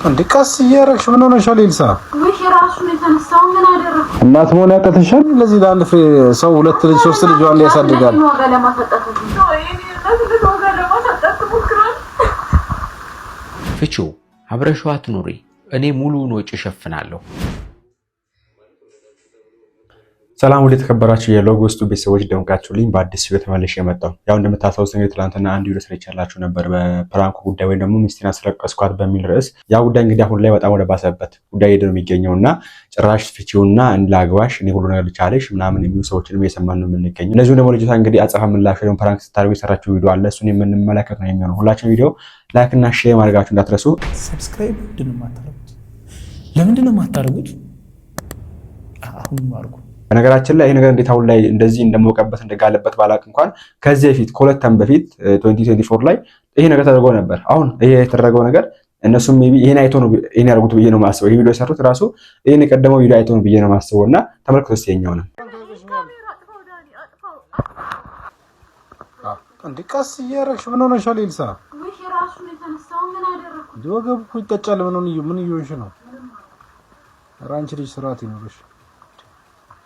እንዴ ቀስ እያረግሽ ምን ሆነሻል ኢልሳ? ወይስ ራሱን የተነሳው ምን አደረኩ? እናት መሆን ያቀተሻል? ለዚህ ለአንድ ፍሬ ሰው ሁለት ልጅ ሶስት ልጅ አንድ ያሳድጋል። ፍቺው አብረሽዋ ትኑሪ፣ እኔ ሙሉውን ወጪ እሸፍናለሁ። ሰላም ወደ ተከበራችሁ የሎጎስቱ ቤተሰቦች ደምቃችሁልኝ በአዲስ ቪዲዮ ተመልሼ መጣሁ። ያው እንደምታስታውሱት እንግዲህ ትናንትና አንድ ቪዲዮ ሰርቻላችሁ ነበር በፕራንኩ ጉዳይ ወይ ደግሞ ሚስቴን አስለቀስኳት በሚል ርዕስ። ያ ጉዳይ እንግዲህ አሁን ላይ በጣም ወደ ባሰበት ጉዳይ ሄዶ የሚገኘውና ጭራሽ ፍቺውና እንላግባሽ እኔ ሁሉ ነገር ልቻለሽ ምናምን የሚሉ ሰዎችንም እየሰማን ነው የምንገኘው። እንደዚሁ ደግሞ ልጅቷ እንግዲህ አጸፋ ምላሽ ወይ ፕራንክ ስታደርጉ የሰራችሁ ቪዲዮ አለ። እሱን የምንመለከት ነው የሚሆነው። ሁላችሁም ቪዲዮ ላይክ እና ሼር ማድረጋችሁ እንዳትረሱ። ሰብስክራይብ ለምንድን ነው የማታደርጉት? አሁን አድርጉ። በነገራችን ላይ ይሄ ነገር እንዴት አሁን ላይ እንደዚህ እንደሞቀበት እንደጋለበት ባላቅ እንኳን ከዚህ በፊት ከሁለት ዓመት በፊት 2024 ላይ ይሄ ነገር ተደርጎ ነበር። አሁን ይሄ የተደረገው ነገር እነሱም ሜቢ ይሄን አይቶ ነው ይሄን ያርጉት ብዬ ነው ማስበው። ይሄ ቪዲዮ የሰሩት ራሱ ይሄን የቀደመው ቪዲዮ አይቶ ነው ብዬ ነው ማስበውና ተመልክቶ እስኪኛው ነው እንዴ ቀስ እያረግሽ ምን ሆነሻል ኢልሳ? ወይስ ራሱን የተነሳው ምን አደረኩ? ወገብ እኮ ይቀጫል። ምን ይሆንሽ ነው? ራንቺ ልጅ ስርዓት ይኖርሽ።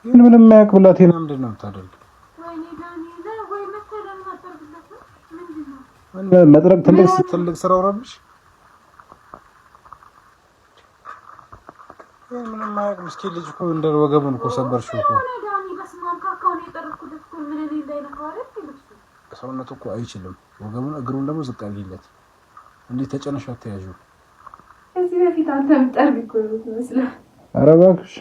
ይሄን ምንም ማያቅብላት ይሄን ምንድን ነው የምታደርጊው? ወይኔ ዳኒ ወይ መተለም አጠርብለት ምንድነው? ምን መጥረብ ትልቅ ስራው ረብሽ። ይሄን ምንም ማያቅ ምስኪን ልጅ እኮ እንደ ወገቡን እኮ ሰበርሽው እኮ። ዳኒ በስማም ካካው ነው የጠረኩት እኮ ምን ላይ ነው አይደል? ሰውነቱ እኮ አይችልም። ወገቡን እግሩን ደግሞ ዝቅ አድርጊለት። እንዴ ተጨነሽ አትያዡ። እዚህ በፊት አንተም ጠርግ እኮ ይመስላል። ኧረ እባክሽ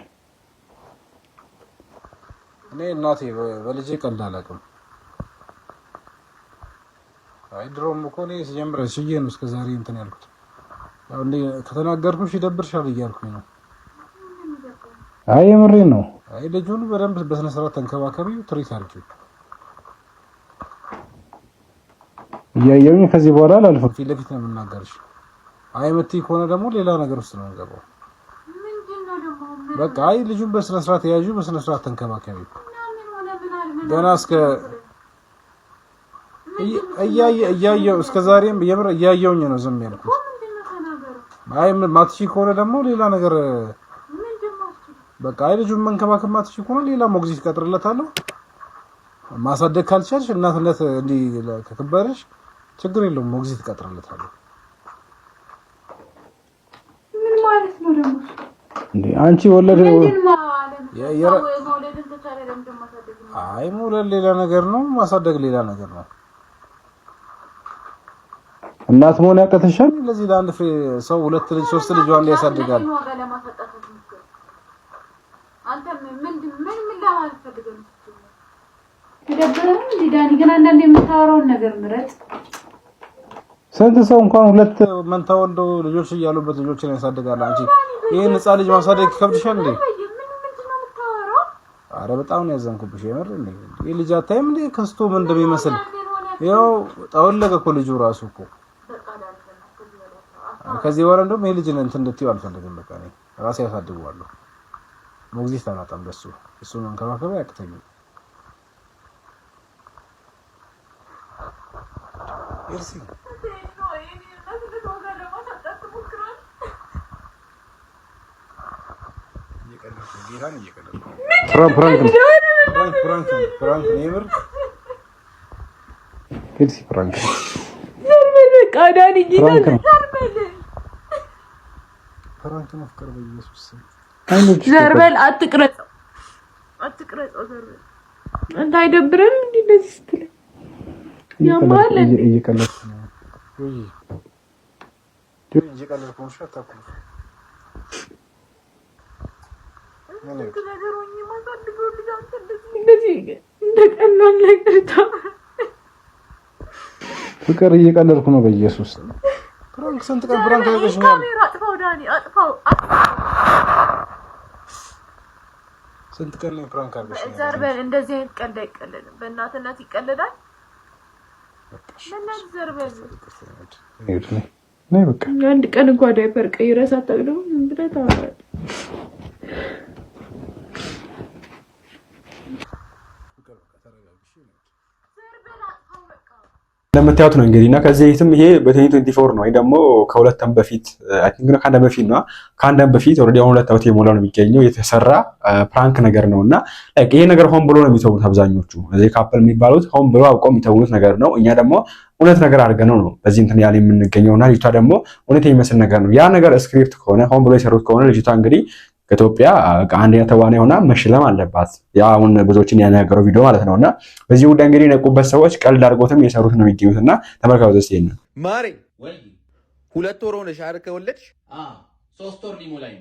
እኔ እናቴ በልጄ ቀልድ አላውቅም። አይ ድሮም እኮ እኔ ሲጀምር ሲዬ ነው እስከ ዛሬ እንትን ያልኩት። ያው እንዴ ከተናገርኩሽ ይደብርሻል እያልኩኝ ነው። አይ የምሬን ነው። አይ ልጁን በደንብ በስነ ስርዓት ተንከባከቢው፣ ትሪት አድርጊው። እያየሁኝ ከዚህ በኋላ አላልፍም። ፊት ለፊት ነው የምናገርሽ። አይ የምትይ ከሆነ ደግሞ ሌላ ነገር ውስጥ ነው የምገባው። በቃ አይ ልጁን በስነ ስርዓት ያዡ፣ በስነ ስርዓት ተንከባከቢው። ገና እስከ እያየሁ እስከ ዛሬም የምር እያየሁኝ ነው ዝም ያልኩት። አይ ማትሺ ከሆነ ደግሞ ሌላ ነገር በቃ አይ ልጁን መንከባከብ ማትሺ ከሆነ ሌላ ሞግዚት ቀጥርለታለሁ። ማሳደግ ካልቻልሽ እናትነት እንዲህ ከከበረሽ ችግር የለውም ሞግዚት ቀጥርለታለሁ። ምን ማለት ነው ደግሞ? እንዴ አንቺ ወለደ አይ መውለድ ሌላ ነገር ነው፣ ማሳደግ ሌላ ነገር ነው። እናት መሆን ያቀተሻል? ለዚህ ለአንድ ፍሬ ሰው ሁለት ልጅ ሶስት ልጅ አንድ ያሳድጋል። አንተ ምን ለማለት ፈልገህ ነው? ተደብረህ እንዴ ዳኒ? ግን አንዳንዴ የምታወራውን ነገር ምረጥ። ስንት ሰው እንኳን ሁለት መንታ ወልደው ልጆች እያሉበት ልጆችን ያሳድጋል። አንቺ ይሄን ህፃን ልጅ ማሳደግ ይከብድሻል እንዴ? አረ በጣም ነው ያዘንኩብሽ የምር እንዴ። ይሄ ልጅ አታይም እንዴ ከስቶ ምን እንደሚመስል? ያው ጠወለገ እኮ ልጁ ራሱ እኮ። ከዚህ በኋላ እንደውም ይሄ ልጅ እንትን እንድትይው አልፈልግም። በቃ እኔ ራሴ ያሳድገዋለሁ። ሞግዚት አላጣም ለሱ። እሱን መንከባከብ ያቅተኛል። እርሲ ፍራንክ ኔቨር እርሲ ፍራንክ ቃዳኒ ጊዜ ፍራንክ መፍቀር በኢየሱስ ዘርበል አትቅረጸው ዘርበል አንተ አይደብርም እንዴ እንደዚህ ስትል ያማል እንዴ? እየቀለድኩ ነው ወይ እየቀለድኩ ነው ሻታኩ ነገሩኝ ማሳድገው ልጅ አንተ እንደዚህ እንደቀላል ነገር ፍቅር እየቀለድኩ ነው በኢየሱስ። ፍራንክ ስንት ቀን ፍራንክ ያገሽኛል? ካሜራ አጥፋው ዳኒ አጥፋው። ስንት ቀን ነው ፍራንክ አርገሽኛል? ዘርበል እንደዚህ አይነት ቀልድ አይቀለድም። በእናትነት ይቀለዳል። ለምን ዘርበል ነይ በቃ አንድ ቀን እንኳን ዳይፐር ቀይረህ ሳታውቅም ምን ብለህ ታወራለህ? ለምታዩት ነው እንግዲህና ከዚህ ይትም ይሄ በ2024 ነው ወይ ደግሞ ከሁለት ዓመት በፊት አይ ቲንክ ከአንድ ዓመት በፊት ነው ከአንድ ዓመት በፊት ኦሬዲ አሁን ሁለት ዓመት የሞላው ነው የሚገኘው የተሰራ ፕራንክ ነገር ነውና ላይክ ይሄ ነገር ሆን ብሎ ነው የሚተውት አብዛኞቹ እዚህ ካፕል የሚባሉት ሆን ብሎ አውቀው የሚተውት ነገር ነው እኛ ደግሞ እውነት ነገር አድርገነው ነው በዚህ እንትን ያለ የምንገኘውና ልጅቷ ደግሞ እውነት የሚመስል ነገር ነው ያ ነገር ስክሪፕት ከሆነ ሆን ብሎ የሰሩት ከሆነ ልጅቷ እንግዲህ ከኢትዮጵያ አንደኛ ተዋናይ ሆና መሽለም አለባት ያ አሁን ብዙዎችን ያናገረው ቪዲዮ ማለት ነውና በዚህ ጉዳይ እንግዲህ ነቁበት ሰዎች ቀልድ አድርጎትም የሰሩት ነው የሚገኙትና ተመልካቾች እስቲ ነው ማሪ ወይ 2 ወር ሆነሽ አይደል ከወለድሽ 3 ወር ሊሞላኝ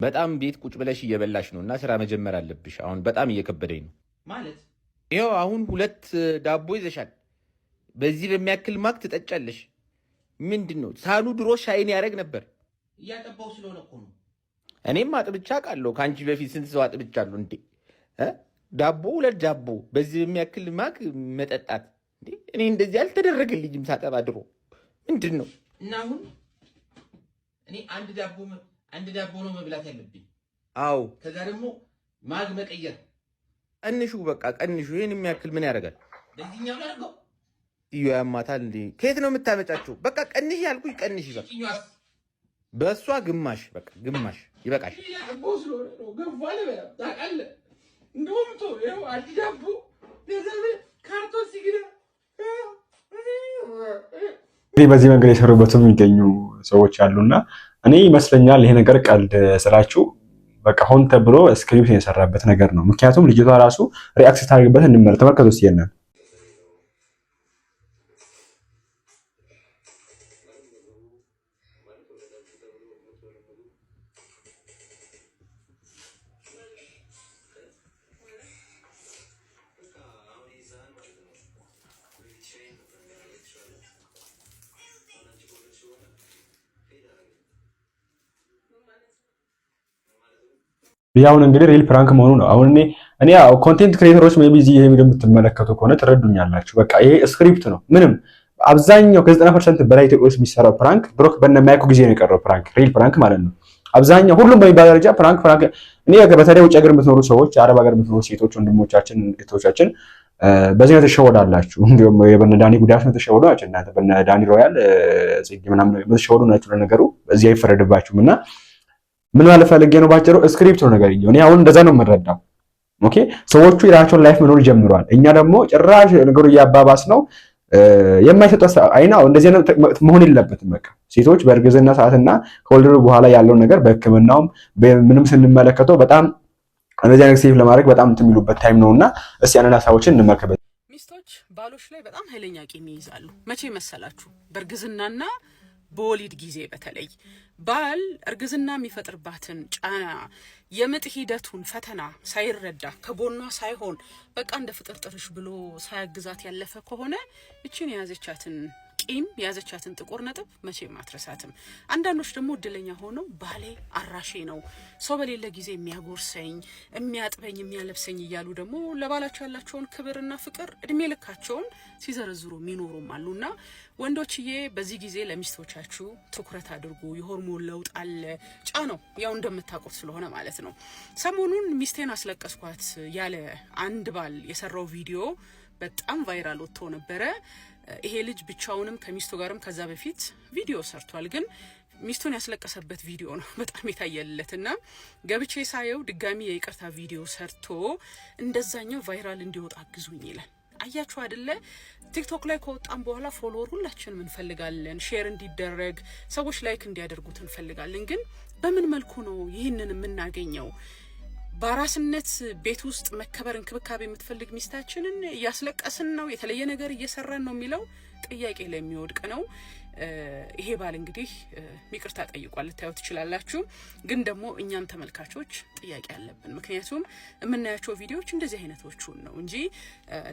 በጣም ቤት ቁጭ ብለሽ እየበላሽ ነውና ስራ መጀመር አለብሽ አሁን በጣም እየከበደኝ ነው ማለት ይሄው አሁን 2 ዳቦ ይዘሻል በዚህ በሚያክል ማክ ትጠጫለሽ ምንድነው ሳኑ ድሮ ሻይን ያደርግ ነበር እያጠባው ስለሆነ እኮ ነው እኔም አጥብቻ ቃለሁ ካንቺ በፊት ስንት ሰው አጥብቻለሁ እንዴ ዳቦ 2 ዳቦ በዚህ የሚያክል ማክ መጠጣት እንዴ እኔ እንደዚህ አልተደረገልኝም ሳጠባ ድሮ ምንድነው እና አሁን እኔ አንድ ዳቦ ነው መብላት ያለብኝ አው ከዛ ደግሞ ማግ መቀየር ቀንሹ በቃ ቀንሹ ይሄን የሚያክል ምን ያደርጋል ለዚህኛው ላድርገው ያማታል እንዴ ከየት ነው የምታመጫቸው በቃ ቀንሽ ያልኩኝ ቀንሽ በቃ በሷ ግማሽ በቃ ግማሽ ይበቃሽ ቦስ ነው ገፋለ በላ ታቃለ እንደውም ቶ ይሄው አዲስ ዳቦ ለዘብ ካርቶን ሲግራ በዚህ መንገድ የሰሩበትም የሚገኙ ሰዎች አሉና እኔ ይመስለኛል ይሄ ነገር ቀልድ ስላችሁ በቃ ሆን ተብሎ ስክሪፕት የሰራበት ነገር ነው ምክንያቱም ልጅቷ ራሱ ሪአክት ታደርግበት እንመር ተመልከቱ ሲየና ያውን እንግዲህ ሪል ፕራንክ መሆኑ ነው አሁን እኔ ኮንቴንት ክሬተሮች ሜቢ እዚህ ይሄ ቪዲዮ የምትመለከቱ ከሆነ ትረዱኛላችሁ በቃ ይሄ ስክሪፕት ነው ምንም አብዛኛው ከ90% በላይ ኢትዮጵያ ውስጥ የሚሰራው ፕራንክ ብሮክ በነማይኩ ጊዜ ነው የቀረው ፕራንክ ሪል ፕራንክ ማለት ነው አብዛኛው ሁሉም በሚባል ደረጃ ፕራንክ እኔ በተለይ ውጭ ሀገር የምትኖሩ ሰዎች አረብ ሀገር የምትኖሩ ሴቶች ወንድሞቻችን እህቶቻችን በዚህ ነው ተሸወዳላችሁ እንዲሁም የበነዳኒ ጉዳይ ነው ተሸወዱ ናቸው እናንተ በነዳኒ ሮያል ጽጌ ምናምን ተሸወዱ ናቸው ለነገሩ በዚህ አይፈረድባችሁምና ምን ማለት ፈልጌ ነው ባጭሩ ስክሪፕት ነው ነገር እኔ አሁን እንደዛ ነው የምረዳው ኦኬ ሰዎቹ የራሳቸውን ላይፍ መኖር ጀምረዋል እኛ ደግሞ ጭራሽ ነገሩ ያባባስ ነው የማይሰጠው አይናው እንደዚህ ነው መሆን የለበትም በቃ ሴቶች በእርግዝና ሰዓትና ከወለዱ በኋላ ያለው ነገር በህክምናውም ምንም ስንመለከተው በጣም እንደዚህ አይነት ሴፍ ለማድረግ በጣም እንትሚሉበት ታይም ነውና እስቲ ያንን ሐሳቦችን እንመከበት ሚስቶች ባሎች ላይ በጣም ኃይለኛ ቂም ይይዛሉ መቼ መሰላችሁ በእርግዝናና በወሊድ ጊዜ በተለይ ባል እርግዝና የሚፈጥርባትን ጫና የምጥ ሂደቱን ፈተና ሳይረዳ ከጎኗ ሳይሆን በቃ እንደ ፍቅር ጥርሽ ብሎ ሳያግዛት ያለፈ ከሆነ እቺን የያዘቻትን ቂም የያዘቻትን ጥቁር ነጥብ መቼም አትረሳትም አንዳንዶች ደግሞ እድለኛ ሆነው ባሌ አራሼ ነው ሰው በሌለ ጊዜ የሚያጎርሰኝ የሚያጥበኝ የሚያለብሰኝ እያሉ ደግሞ ለባላቸው ያላቸውን ክብርና ፍቅር እድሜ ልካቸውን ሲዘረዝሩ የሚኖሩም አሉና ወንዶችዬ በዚህ ጊዜ ለሚስቶቻችሁ ትኩረት አድርጉ የሆርሞን ለውጥ አለ ጫናው ያው እንደምታውቁት ስለሆነ ማለት ነው ሰሞኑን ሚስቴን አስለቀስኳት ያለ አንድ ባል የሰራው ቪዲዮ በጣም ቫይራል ወጥቶ ነበረ ይሄ ልጅ ብቻውንም ከሚስቱ ጋርም ከዛ በፊት ቪዲዮ ሰርቷል ግን ሚስቱን ያስለቀሰበት ቪዲዮ ነው በጣም የታየለትና ገብቼ ሳየው ድጋሚ የይቅርታ ቪዲዮ ሰርቶ እንደዛኛው ቫይራል እንዲወጣ አግዙኝ ይላል አያችሁ አይደለ ቲክቶክ ላይ ከወጣን በኋላ ፎሎወር ሁላችንም እንፈልጋለን ሼር እንዲደረግ ሰዎች ላይክ እንዲያደርጉት እንፈልጋለን ግን በምን መልኩ ነው ይሄንን የምናገኘው ባራስነት ቤት ውስጥ መከበር እንክብካቤ የምትፈልግ ሚስታችንን ያስለቀስን ነው የተለየ ነገር እየሰራን ነው የሚለው ጥያቄ ላይ የሚወድቅ ነው ይሄ ባል እንግዲህ ይቅርታ ጠይቋል ልታዩት ትችላላችሁ ግን ደግሞ እኛም ተመልካቾች ጥያቄ አለብን ምክንያቱም የምናያቸው ቪዲዮዎች እንደዚህ አይነቶቹን ነው እንጂ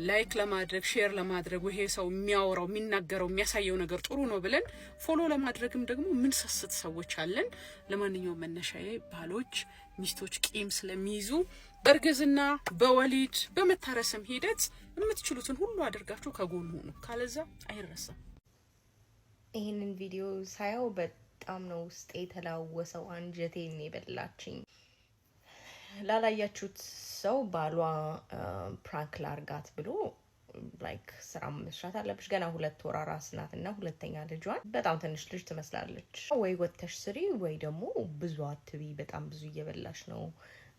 ላይክ ለማድረግ ሼር ለማድረግ ይሄ ሰው የሚያወራው የሚናገረው የሚያሳየው ነገር ጥሩ ነው ብለን ፎሎ ለማድረግም ደግሞ ምን ሰስት ሰዎች አለን ለማንኛውም መነሻዬ ባሎች ሚስቶች ቂም ስለሚይዙ በእርግዝና በወሊድ በመታረስም ሂደት የምትችሉትን ሁሉ አድርጋችሁ ከጎን ሆኑ ካለዛ አይረሳም ይህንን ቪዲዮ ሳየው በጣም ነው ውስጤ የተላወሰው አንጀቴን የበላችኝ ላላያችሁት ሰው ባሏ ፕራንክ ላርጋት ብሎ ላይክ ስራ መስራት አለብሽ ገና 2 ወር አራስ ናትና ሁለተኛ ልጇን በጣም ትንሽ ልጅ ትመስላለች ወይ ወተሽ ስሪ ወይ ደግሞ ብዙ አትቢ በጣም ብዙ እየበላሽ ነው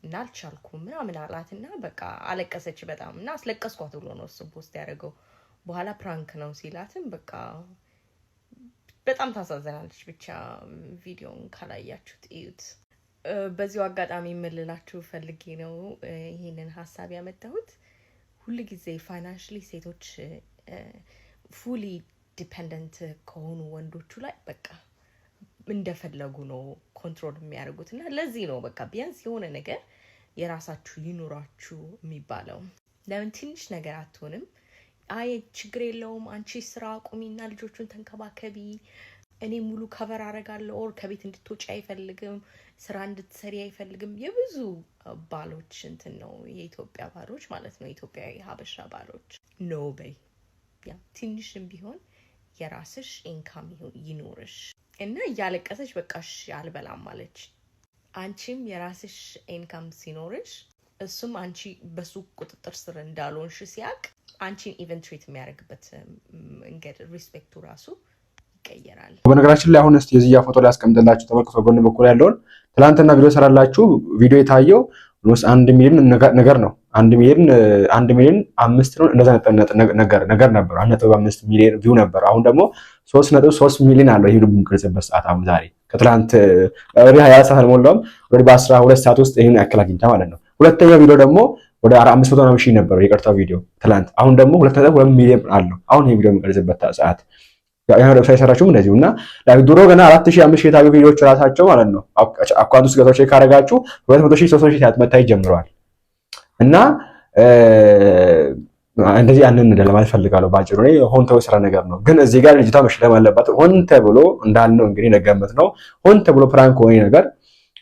እና አልቻልኩም ምናምን አላትና በቃ አለቀሰች በጣም እና አስለቀስኳት ብሎ ነው እሱ ፖስት ያደረገው በኋላ ፕራንክ ነው ሲላትም በቃ በጣም ታሳዝናለች ብቻ ቪዲዮን ካላያችሁት እዩት በዚሁ አጋጣሚ መልላችሁ ፈልጌ ነው ይሄንን ሐሳብ ያመጣሁት ሁሉ ጊዜ ፋይናንሻሊ ሴቶች ፉሊ ዲፔንደንት ከሆኑ ወንዶቹ ላይ በቃ እንደፈለጉ ነው ኮንትሮል የሚያደርጉትና ለዚህ ነው በቃ ቢያንስ የሆነ ነገር የራሳችሁ ይኑራችሁ የሚባለው ለምን ትንሽ ነገር አትሆንም አይ ችግር የለውም አንቺ ስራ አቁሚና ልጆቹን ተንከባከቢ እኔ ሙሉ ከቨር አረጋለሁ ኦር ከቤት እንድትወጪ አይፈልግም ስራ እንድትሰሪ አይፈልግም የብዙ ባሎች እንትን ነው የኢትዮጵያ ባሎች ማለት ነው ኢትዮጵያዊ ሀበሻ ባሎች ኖ በይ ያ ትንሽም ቢሆን የራስሽ ኢንካም ይኖርሽ እና ያለቀሰች በቃሽ አልበላም ማለች አንቺም የራስሽ ኢንካም ሲኖርሽ እሱም አንቺ በሱ ቁጥጥር ስር እንዳልሆንሽ ሲያቅ አንቺን ኢቨን ትሪት የሚያደርግበት መንገድ ሪስፔክቱ ራሱ ይቀየራል በነገራችን ላይ አሁን እስቲ የዚያ ፎቶ ላይ አስቀምጥላችሁ ተመልክቶ ጎን በኩል ያለውን ትላንትና ቪዲዮ ሰራላችሁ ቪዲዮ የታየው ኖስ 1 ሚሊዮን ነገር ነው 1 ሚሊዮን 5 ነው እንደዛ ነገር ነበር 1.5 ሚሊዮን ቪው ነበር አሁን ደግሞ 3.3 ሚሊዮን አለው ይሄ ሁሉ ከሰበት ሰዓት አሁን ዛሬ ከትላንት ወደ 20 ሰዓት ሞላውም ወደ 12 ሰዓት ውስጥ ይሄን ያክል አግኝታ ማለት ነው ሁለተኛው ቪዲዮ ደግሞ ወደ 400 ሺህ ነበር የቀርታው ቪዲዮ ትላንት አሁን ደግሞ 2.2 ሚሊዮን አለው አሁን ይሄ ቪዲዮ የሚቀርጽበት ሰዓት ያው ሳይሰራችሁም እንደዚሁ እና ድሮ ገና 4000 5000 የታዩ ቪዲዮዎች ራሳቸው ማለት ነው አካውንት ውስጥ ገብታችሁ ካረጋችሁ 200,000 300,000 ሰዓት መታይ ጀምረዋል እና እንደዚህ አንን ለማለት ፈልጋለሁ ባጭሩ ነው ሆን ተብሎ ስራ ነገር ነው ግን እዚህ ጋር ልጅቷ መሽለም አለባት ሆን ተብሎ እንዳልነው እንግዲህ ነገመት ነው ሆን ተብሎ ፕራንክ ሆነ ነገር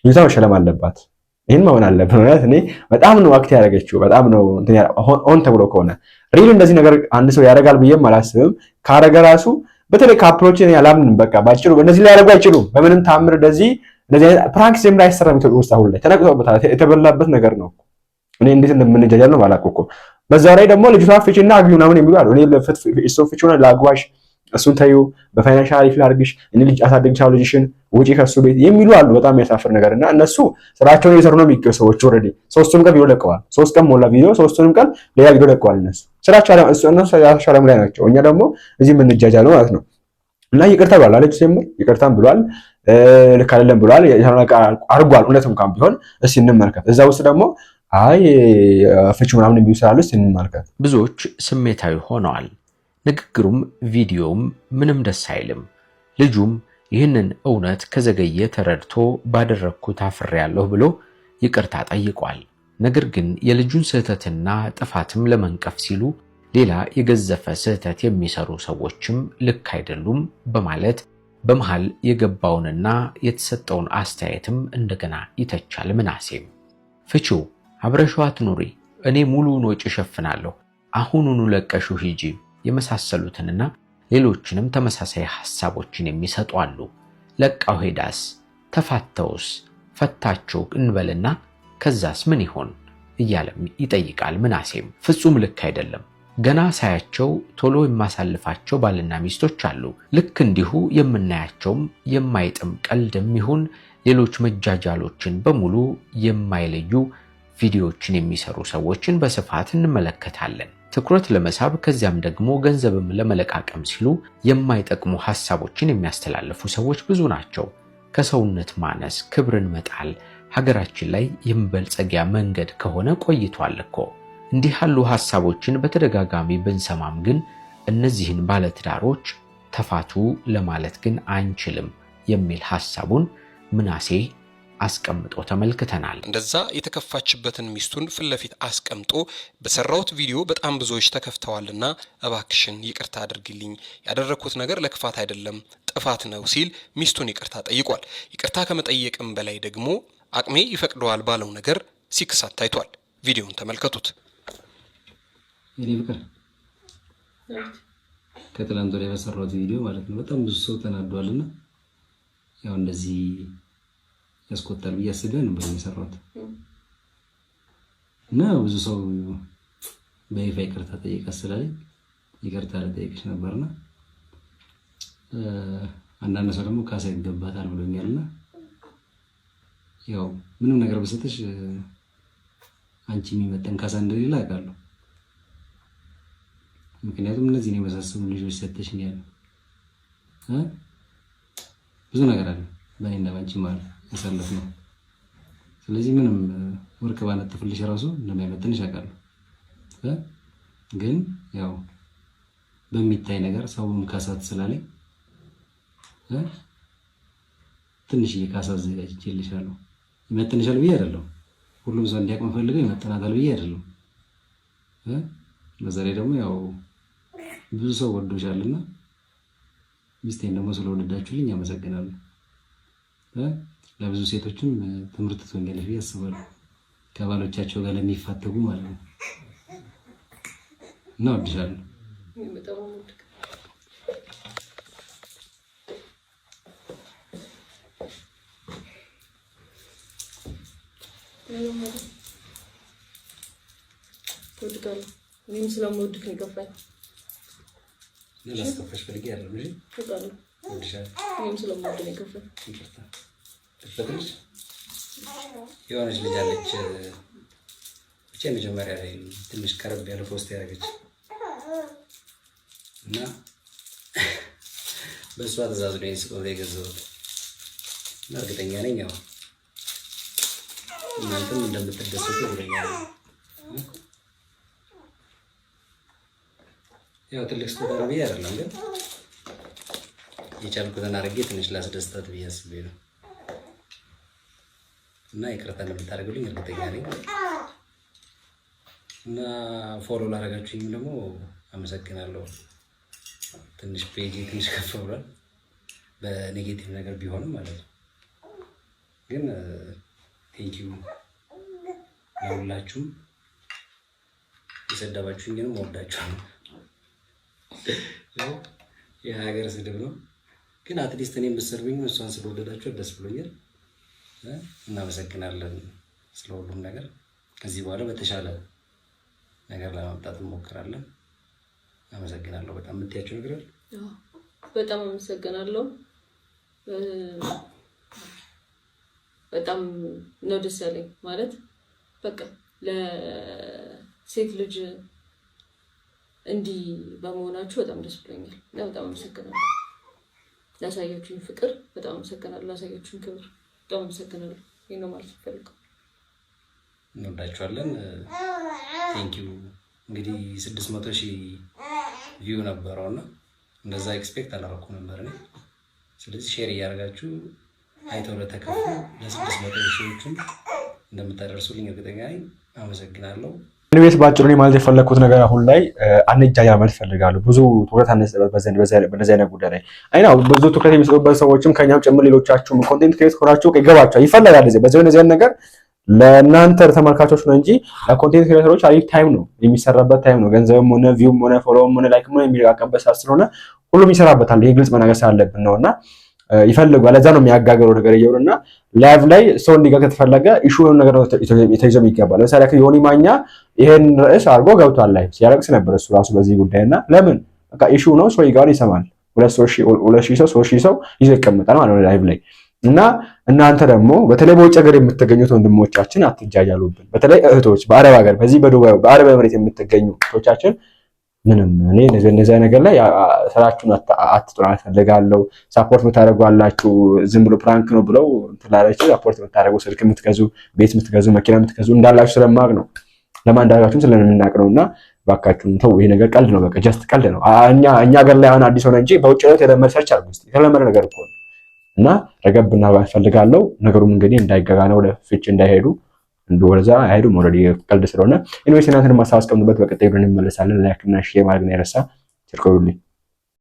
ልጅቷ መሽለም አለባት ይሄን ማመን አለበት ማለት እኔ በጣም ነው አክት ያደረገችው በጣም ነው እንትን ሆን ተብሎ ከሆነ ሪል እንደዚህ ነገር አንድ ሰው ያደርጋል ብዬም አላስብም ካረገ ራሱ በተለይ ካፕሎችን ያላምን በቃ ባጭሩ እነዚህ ላይ ያደርጉ አይችሉም በምንም ታምር እንደዚህ ፕራንክ ሲም ላይ አይሰራም ኢትዮጵያ ውስጥ አሁን ላይ ተነቅቶበታል የተበላበት ነገር ነው እኔ እንዴት እንደምንጀጃል ነው ባላቆቆ በዛው ላይ ደግሞ ልጅቷ ፍቺና አግቢው ምናምን የሚባሉ እኔ ለፍቺውና ላግባሽ እሱን ታዩ በፋይናንሻል አሪፍ ላርግሽ እኔ ልጅ አሳድግቻለሁ ልጅሽን ውጪ ከሱ ቤት የሚሉ አሉ በጣም የሚያሳፍር ነገርና እነሱ ስራቸውን እየሰሩ ነው የሚገኙ ሰዎች ኦሬዲ 3ቱም ቀን ቪዲዮ ለቀዋል 3 ቀን ሞላ ቪዲዮ 3ቱም ቀን ሌላ ቪዲዮ ለቀዋል እነሱ ስራቸው እነሱ ያሻለም ላይ ናቸው እኛ ደግሞ እዚህ የምንጃጃለው ማለት ነው እና ይቅርታ ብሏል አለች ጀምር ይቅርታም ብሏል ልክ አይደለም ብሏል ያናቃ አርጓል እውነትም ካም ቢሆን እስኪ እንመልከት እዛ ውስጥ ደግሞ አይ ፍቺው ምናምን የሚውሳሉ እስኪ እንመልከት ብዙዎች ስሜታዊ ሆነዋል ንግግሩም ቪዲዮውም ምንም ደስ አይልም ልጁም ይህንን እውነት ከዘገየ ተረድቶ ባደረኩት አፍሬያለሁ ብሎ ይቅርታ ጠይቋል ነገር ግን የልጁን ስህተትና ጥፋትም ለመንቀፍ ሲሉ ሌላ የገዘፈ ስህተት የሚሰሩ ሰዎችም ልክ አይደሉም በማለት በመሃል የገባውንና የተሰጠውን አስተያየትም እንደገና ይተቻል ምናሴም ፍቺው አብረሽው አትኑሪ እኔ ሙሉውን ወጪ ሸፍናለሁ አሁኑኑ ለቀሹ ሂጂ የመሳሰሉትንና ሌሎችንም ተመሳሳይ ሐሳቦችን የሚሰጡ አሉ ለቃው ሄዳስ ተፋተውስ ፈታቸው እንበልና ከዛስ ምን ይሆን እያለም ይጠይቃል ምናሴም ፍጹም ልክ አይደለም ገና ሳያቸው ቶሎ የማሳልፋቸው ባልና ሚስቶች አሉ ልክ እንዲሁ የምናያቸውም የማይጥም ቀልድም ይሁን ሌሎች መጃጃሎችን በሙሉ የማይለዩ ቪዲዮዎችን የሚሰሩ ሰዎችን በስፋት እንመለከታለን ትኩረት ለመሳብ ከዚያም ደግሞ ገንዘብም ለመለቃቀም ሲሉ የማይጠቅሙ ሐሳቦችን የሚያስተላልፉ ሰዎች ብዙ ናቸው ከሰውነት ማነስ ክብርን መጣል ሀገራችን ላይ የመበልጸጊያ መንገድ ከሆነ ቆይቷል እኮ እንዲህ ያሉ ሐሳቦችን በተደጋጋሚ ብንሰማም ግን እነዚህን ባለትዳሮች ተፋቱ ለማለት ግን አንችልም የሚል ሐሳቡን ምናሴ አስቀምጦ ተመልክተናል እንደዛ የተከፋችበትን ሚስቱን ፍለፊት አስቀምጦ በሰራውት ቪዲዮ በጣም ብዙዎች ተከፍተዋልና እባክሽን ይቅርታ አድርግልኝ ያደረኩት ነገር ለክፋት አይደለም ጥፋት ነው ሲል ሚስቱን ይቅርታ ጠይቋል ይቅርታ ከመጠየቅም በላይ ደግሞ አቅሜ ይፈቅደዋል ባለው ነገር ሲክሳት ታይቷል ቪዲዮውን ተመልከቱት እኔ ፍቅር ከትላንት ወዲያ በሰራሁት ቪዲዮ ማለት ነው በጣም ብዙ ሰው ተናዷልና ያው እንደዚህ ያስቆጣል ብያስበን ነበር የሰራሁት እና ብዙ ሰው በይፋ ይቅርታ ጠይቃ ስላለኝ ይቅርታ ልጠይቅሽ ነበርና አንዳንድ ሰው ደግሞ ካሳ ይገባታል ብሎኛልና ያው ምንም ነገር በሰጠሽ አንቺ የሚመጠን ካሳ እንደሌለ አውቃለሁ። ምክንያቱም እነዚህን የመሳሰሉ ልጆች ሰጠሽኛል። ብዙ ነገር አለ በእኔና ባንቺ ማለት ያሳለፍነው። ስለዚህ ምንም ወርቅ ባነጥፍልሽ ራሱ እንደማይመጥንሽ አውቃለሁ። ግን ያው በሚታይ ነገር ሰውም ካሳት ስላለኝ ትንሽዬ ካሳ አዘጋጅቼልሻለሁ። ይመጥንሻል ብዬ አይደለም፣ ሁሉም ሰው እንዲያውቅ የምፈልገው ይመጥናታል ብዬ አይደለም። በዛ ላይ ደግሞ ያው ብዙ ሰው ወዶሻልና ሚስቴን ደግሞ ስለወደዳችሁልኝ አመሰግናለሁ። ለብዙ ሴቶችም ትምህርት ትሆኛለሽ ብዬ አስባለሁ፣ ከባሎቻቸው ጋር ለሚፋተጉ ማለት ነው። እና ወድሻለሁ። እወድካለሁ። እኔም ስለምወድክ ነው የከፋኝ። ላስከፋሽ ፈልጌ አይደለም። እሺ እወድካለሁ። እወድሻለሁ። እኔም ስለምወድ ነው የከፋኝ። ይቅርታ ትፈጥልሽ የሆነች ልጅ አለች ብቻ መጀመሪያ ላይ ትንሽ ቀረብ ያለ ፖስት ያደረገች እና በእሷ ትእዛዝ ነው ስጦታ የገዛሁት እና እርግጠኛ ነኝ ያው እናንተም እንደምትደሰቱ እርግጠኛ ነኝ። ያው ትልቅ ስጦታ ነው ብዬ አይደለም፣ ግን የቻልኩትን አድርጌ ትንሽ ላስደስታት ብዬ አስቤ ነው እና ይቅርታ እንደምታደርጉልኝ እርግጠኛ ነኝ። እና ፎሎ ላደረጋችሁኝም ደግሞ አመሰግናለሁ። ትንሽ ፔጅ ትንሽ ከፍ ብሏል በኔጌቲቭ ነገር ቢሆንም ማለት ነው፣ ግን ቴንኪው ለሁላችሁም። የሰደባችሁኝንም እወዳችኋለሁ። የሀገር ስድብ ነው፣ ግን አትሊስት እኔ የምትሰርቡኝ እሷን ስለወደዳችሁ ደስ ብሎኛል። እናመሰግናለን ስለ ሁሉም ነገር። ከዚህ በኋላ በተሻለ ነገር ለማምጣት እንሞክራለን። አመሰግናለሁ። በጣም የምትያቸው ነገር አለ? በጣም አመሰግናለሁ። በጣም ነው ደስ ያለኝ ማለት በቃ ለሴት ልጅ እንዲህ በመሆናችሁ በጣም ደስ ብሎኛል። በጣም አመሰግናለሁ። ላሳያችሁኝ ፍቅር በጣም አመሰግናለሁ። ላሳያችሁኝ ክብር በጣም አመሰግናለሁ። ይሄን ነው ማለት ፈልገው። እንወዳችኋለን። ቴንኪው። እንግዲህ 600,000 ቪው ነበረውና እንደዛ ኤክስፔክት አላደረኩም ነበር እኔ። ስለዚህ ሼር እያደረጋችሁ አይተው ለተከፉ ለ600,000ዎቹም እንደምታደርሱልኝ እርግጠኛ ነኝ። አመሰግናለሁ። ኢኒዌይስ ባጭሩ ማለት የፈለኩት ነገር አሁን ላይ አንጃያ ማለት ፈልጋለሁ። ብዙ ትኩረት አነሰበት በነዚህ አይነት ጉዳይ ላይ አይና ብዙ ትኩረት የሚሰጡበት ሰዎችም ከኛም ጭምር ሌሎቻችሁም ኮንቴንት ክሬት ሆናችሁ ይገባችኋል፣ ይፈልጋል። በዚህ ነገር ለእናንተ ተመልካቾች ነው እንጂ ለኮንቴንት ክሬተሮች አሪፍ ታይም ነው የሚሰራበት ታይም ነው። ገንዘብም ሆነ ቪውም ሆነ ፎሎውም ሆነ ላይክም ሆነ የሚያቀበል ሰዓት ስለሆነ ሁሉም ይሰራበታል። ይሄ ግልጽ መናገር ስላለብን ነውና ይፈልጋል። ለዛ ነው የሚያጋገረው ነገር ይየውና ላይቭ ላይ ሰው እንዲገባ ከተፈለገ ኢሹ የሆነ ነገር የተይዘም ይገባል። ለምሳሌ ዮኒ ማኛ ይሄን ርዕስ አድርጎ ገብቷል ላይ ሲያለቅስ ነበር እሱ ራሱ በዚህ ጉዳይና ለምን በቃ ኢሹ ነው ሰው ይጋር ይሰማል። 200,000 ሰው 3,000 ሰው ይዞ ይቀመጣል ማለት ነው ላይቭ ላይ። እና እናንተ ደግሞ በተለይ በውጭ ሀገር የምትገኙት ወንድሞቻችን አትጃጃሉብን። በተለይ እህቶች በአረብ ሀገር በዚህ በዱባይ በአረብ ኤምሬት የምትገኙ እህቶቻችን ምንም እኔ እንደዛ ነገር ላይ ስራችሁን አትጥሩ ፈልጋለሁ። ሳፖርት የምታደርጓላችሁ ዝም ብሎ ፕራንክ ነው ብለው እንትላላችሁ ሳፖርት የምታደርጉ ስልክ የምትገዙ ቤት የምትገዙ መኪና የምትገዙ እንዳላችሁ ስለማቅ ነው ለማን እንዳላችሁም ስለምናቅ ነውና ባካችሁን ተው። ይሄ ነገር ቀልድ ነው፣ በቃ ጀስት ቀልድ ነው። እኛ ሀገር ላይ አሁን አዲስ ሆነ እንጂ በውጭ ላይ የተለመደ ሰርች አድርጉ እስቲ የተለመደ ነገር እኮ ነው። እና ረገብና ፈልጋለሁ ነገሩም እንግዲህ እንዳይገጋና ወደ ፍጭ እንዳይሄዱ እንደወዛ አይሄዱም። ኦልሬዲ ቀልድ ስለሆነ ኢንዌስት እናንተን ማሳስቀምጡበት። በቀጣይ ብለን እንመለሳለን። ላይክ እና ሼር ማድረግ ነው ያረሳ። ቸርኮዩልኝ